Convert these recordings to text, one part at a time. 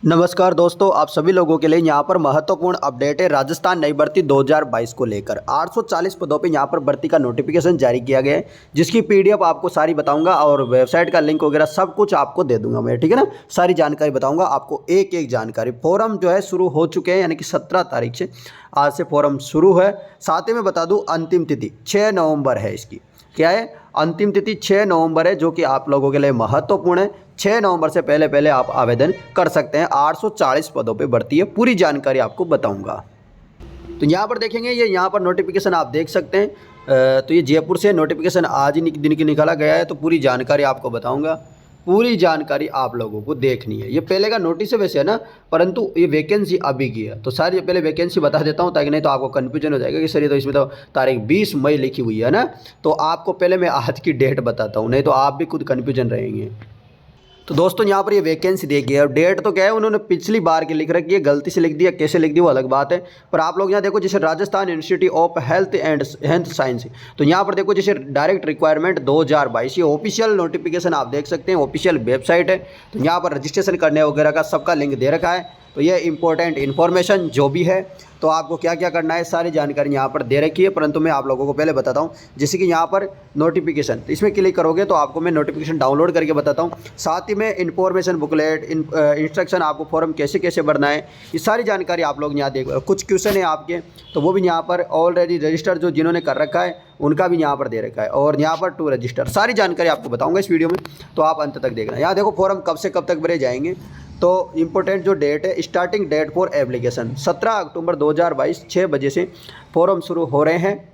नमस्कार दोस्तों, आप सभी लोगों के लिए यहाँ पर महत्वपूर्ण अपडेट है। राजस्थान नई भर्ती 2022 को लेकर 840 पदों पे यहाँ पर भर्ती का नोटिफिकेशन जारी किया गया है, जिसकी पीडीएफ आपको सारी बताऊंगा और वेबसाइट का लिंक वगैरह सब कुछ आपको दे दूंगा मैं, ठीक है ना। सारी जानकारी बताऊंगा आपको, एक एक जानकारी। फॉर्म जो है शुरू हो चुके हैं, यानी कि 17 तारीख से आज से फॉर्म शुरू है। साथ ही मैं बता दूँ अंतिम तिथि 6 नवम्बर है इसकी। क्या है? अंतिम तिथि 6 नवंबर है, जो कि आप लोगों के लिए महत्वपूर्ण है। 6 नवंबर से पहले पहले आप आवेदन कर सकते हैं। 840 पदों पे भर्ती है, पूरी जानकारी आपको बताऊंगा। तो यहाँ पर देखेंगे, ये यहाँ पर नोटिफिकेशन आप देख सकते हैं। तो ये जयपुर से नोटिफिकेशन आज ही दिन की निकाला गया है, तो पूरी जानकारी आपको बताऊँगा। पूरी जानकारी आप लोगों को देखनी है। ये पहले का नोटिस है वैसे, है ना, परंतु ये वैकेंसी अभी की है। तो सारी पहले वैकेंसी बता देता हूँ, ताकि नहीं तो आपको कन्फ्यूजन हो जाएगा कि सर ये तो इसमें तो तारीख 20 मई लिखी हुई है ना। तो आपको पहले मैं आज की डेट बताता हूँ, नहीं तो आप भी खुद कन्फ्यूजन रहेंगे। तो दोस्तों यहाँ पर ये वैकेंसी देखिए, और डेट तो क्या है, उन्होंने पिछली बार की लिख रखी है, गलती से लिख दिया, कैसे लिख दी वो अलग बात है। पर आप लोग यहाँ देखो, जैसे Rajasthan institute of health and health science, तो यहाँ पर देखो जैसे डायरेक्ट रिक्वायरमेंट 2022, ये ऑफिशियल नोटिफिकेशन आप देख सकते हैं, ऑफिशियल वेबसाइट है। तो यहाँ पर रजिस्ट्रेशन करने वगैरह का सबका लिंक दे रखा है। तो ये इंपॉर्टेंट इन्फॉर्मेशन जो भी है, तो आपको क्या क्या करना है सारी जानकारी यहाँ पर दे रखी है, परंतु मैं आप लोगों को पहले बताता हूँ। जैसे कि यहाँ पर नोटिफिकेशन, तो इसमें क्लिक करोगे तो आपको मैं नोटिफिकेशन डाउनलोड करके बताता हूँ। साथ ही में इन्फॉर्मेशन बुकलेट, इंस्ट्रक्शन, आपको फॉर्म कैसे कैसे भरना है, ये सारी जानकारी आप लोग यहाँ देख। कुछ क्वेश्चन है आपके, तो वो भी यहाँ पर ऑलरेडी रजिस्टर जो जिन्होंने कर रखा है उनका भी यहाँ पर दे रखा है, और यहाँ पर टू रजिस्टर, सारी जानकारी आपको बताऊँगा इस वीडियो में, तो आप अंत तक देखना। यहाँ देखो फॉर्म कब से कब तक भरे जाएंगे। तो इम्पोर्टेंट जो डेट है, स्टार्टिंग डेट फॉर एप्लीकेशन 17 अक्टूबर 2022 6 बजे से फॉर्म शुरू हो रहे हैं।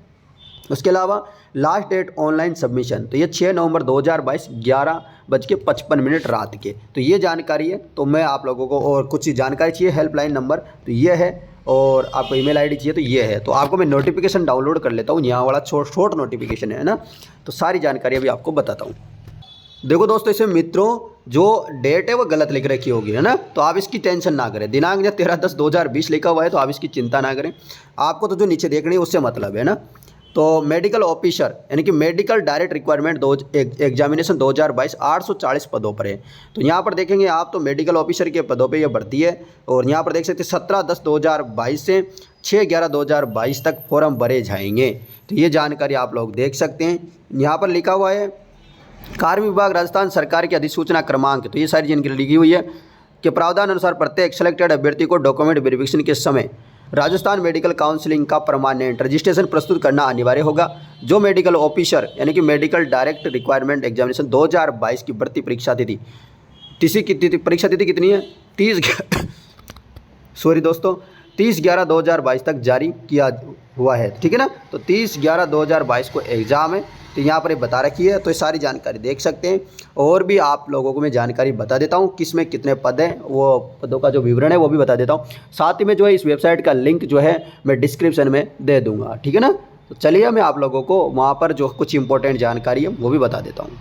उसके अलावा लास्ट डेट ऑनलाइन सबमिशन, तो ये 6 नवंबर 2022 11:55 रात के। तो ये जानकारी है। तो मैं आप लोगों को और कुछ जानकारी चाहिए, हेल्पलाइन नंबर तो ये है, और आपको ईमेल आईडी चाहिए तो ये है। तो आपको मैं नोटिफिकेशन डाउनलोड कर लेता हूँ, यहाँ वाला शॉर्ट नोटिफिकेशन है ना। तो सारी जानकारी अभी आपको बताता हूँ। देखो दोस्तों, इसमें मित्रों जो डेट है वो गलत लिख रखी होगी, है ना। तो आप इसकी टेंशन ना करें। दिनांक जो 13/10/2020 लिखा हुआ है, तो आप इसकी चिंता ना करें। आपको तो जो नीचे देख रही है उससे मतलब है ना। तो मेडिकल ऑफिसर यानी कि मेडिकल डायरेक्ट रिक्वायरमेंट एग्जामिनेशन 2022 840 पदों पर है। तो यहाँ पर देखेंगे आप, तो मेडिकल ऑफिसर के पदों पे ये भर्ती है। और यहाँ पर देख सकते हैं 17/10/2022 से 6/11/2022 तक फॉर्म भरे जाएंगे। तो ये जानकारी आप लोग देख सकते हैं। यहाँ पर लिखा हुआ है कार्य विभाग राजस्थान सरकार की अधिसूचना क्रमांक, तो ये सारी जानकारी लिखी हुई है कि प्रावधान अनुसार प्रत्येक सिलेक्टेड अभ्यर्थी को डॉक्यूमेंट वेरिफिकेशन के समय राजस्थान मेडिकल काउंसिलिंग का परमानेंट रजिस्ट्रेशन प्रस्तुत करना अनिवार्य होगा। जो मेडिकल ऑफिसर यानी कि मेडिकल डायरेक्ट रिक्वायरमेंट एग्जामिनेशन 2022 की भर्ती परीक्षा तिथि, परीक्षा तिथि कितनी है? 30/11/2022 तक जारी किया हुआ है, ठीक है ना। तो 30/11/2022 को एग्ज़ाम है। तो यहाँ पर बता रखी है, तो ये सारी जानकारी देख सकते हैं। और भी आप लोगों को मैं जानकारी बता देता हूँ, किस में कितने पद हैं, वो पदों का जो विवरण है वो भी बता देता हूँ। साथ ही में जो है इस वेबसाइट का लिंक जो है मैं डिस्क्रिप्शन में दे दूँगा, ठीक है ना। तो चलिए मैं आप लोगों को वहाँ पर जो कुछ इंपॉर्टेंट जानकारी है वो भी बता देता हूँ।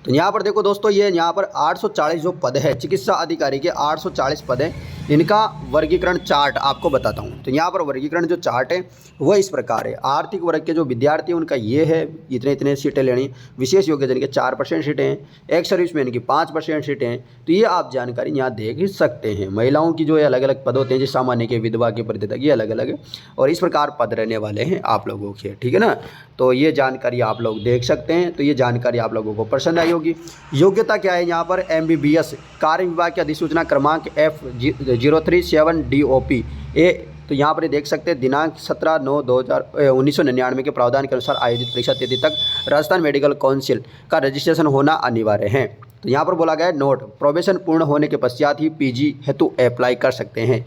तो यहाँ पर देखो दोस्तों, ये यहाँ पर 840 जो पद है, चिकित्सा अधिकारी के 840 पद है। इनका वर्गीकरण चार्ट आपको बताता हूँ। तो यहाँ पर वर्गीकरण जो चार्ट है वह इस प्रकार है। आर्थिक वर्ग के जो विद्यार्थी उनका ये है, इतने इतने सीटें लेनी। विशेष योग्यता के 4% सीटें हैं। एक्स सर्विसमैन की 5% सीटें हैं। तो ये आप जानकारी यहाँ देख ही सकते हैं। महिलाओं की जो है अलग अलग पद होते हैं, जैसे सामान्य के, विधवा के, परित्यक्ता, ये अलग अलग है। और इस प्रकार पद रहने वाले हैं आप लोगों के, ठीक है ना। तो ये जानकारी आप लोग देख सकते हैं। तो ये जानकारी आप लोगों को पसंद आई होगी। योग्यता क्या है यहाँ पर? MBBS कार्य विभाग की अधिसूचना क्रमांक F037 DOP ए। तो यहाँ पर देख सकते हैं दिनांक 17/9/1999 के प्रावधान के अनुसार आयोजित परीक्षा तिथि तक राजस्थान मेडिकल काउंसिल का रजिस्ट्रेशन होना अनिवार्य है। तो यहाँ पर बोला गया है नोट, प्रोबेशन पूर्ण होने के पश्चात ही PG हेतु अप्लाई कर सकते हैं।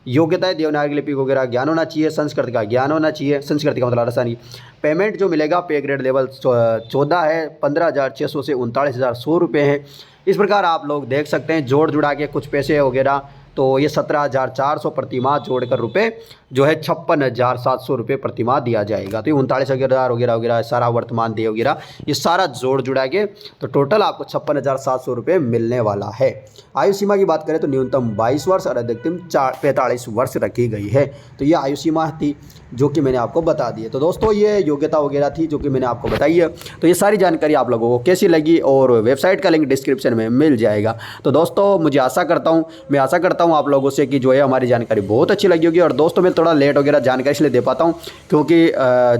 योग्यता है देवनागरी लिपि वगैरह ज्ञान होना चाहिए, संस्कृत का ज्ञान होना चाहिए। संस्कृत का मतलब राजस्थानी। पेमेंट जो मिलेगा पे ग्रेड लेवल 14 है, 15,600 से 39,100 रुपये है। इस प्रकार आप लोग देख सकते हैं। जोड़ जुड़ा के कुछ पैसे वगैरह, तो ये 17,400 प्रतिमाह जोड़कर रुपये जो है 56,700 रुपये प्रतिमाह दिया जाएगा। तो ये 39,000 वगैरह वगैरह सारा वर्तमान देय वगैरह ये सारा जोड़ जुड़ा के तो टोटल आपको 56,700 रुपये मिलने वाला है। आयु सीमा की बात करें तो न्यूनतम 22 वर्ष और अधिकतम 45 वर्ष रखी गई है। तो ये आयु सीमा थी जो कि मैंने आपको बता दी है। तो दोस्तों ये योग्यता वगैरह थी जो कि मैंने आपको बताई है। तो ये सारी जानकारी आप लोगों को कैसी लगी, और वेबसाइट का लिंक डिस्क्रिप्शन में मिल जाएगा। तो दोस्तों मैं आशा करता हूँ हूँ आप लोगों से कि जो है हमारी जानकारी बहुत अच्छी लगी होगी। और दोस्तों मैं थोड़ा लेट वगैरह जानकारी इसलिए दे पाता हूँ क्योंकि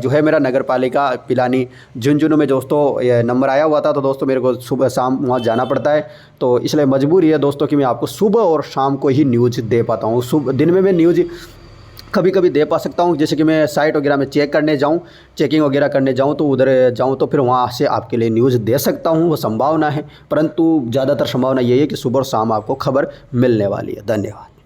जो है मेरा नगर पालिका पिलानी झुंझुनू में दोस्तों ये नंबर आया हुआ था, तो दोस्तों मेरे को सुबह शाम वहाँ जाना पड़ता है, तो इसलिए मजबूरी है दोस्तों कि मैं आपको सुबह और शाम को ही न्यूज़ दे पाता हूँ। सुबह दिन में मैं न्यूज़ कभी कभी दे पा सकता हूँ, जैसे कि मैं साइट वगैरह में चेक करने जाऊँ, चेकिंग वगैरह करने जाऊँ तो उधर जाऊँ तो फिर वहाँ से आपके लिए न्यूज़ दे सकता हूँ, वो संभावना है। परंतु ज़्यादातर संभावना यही है कि सुबह और शाम आपको खबर मिलने वाली है। धन्यवाद।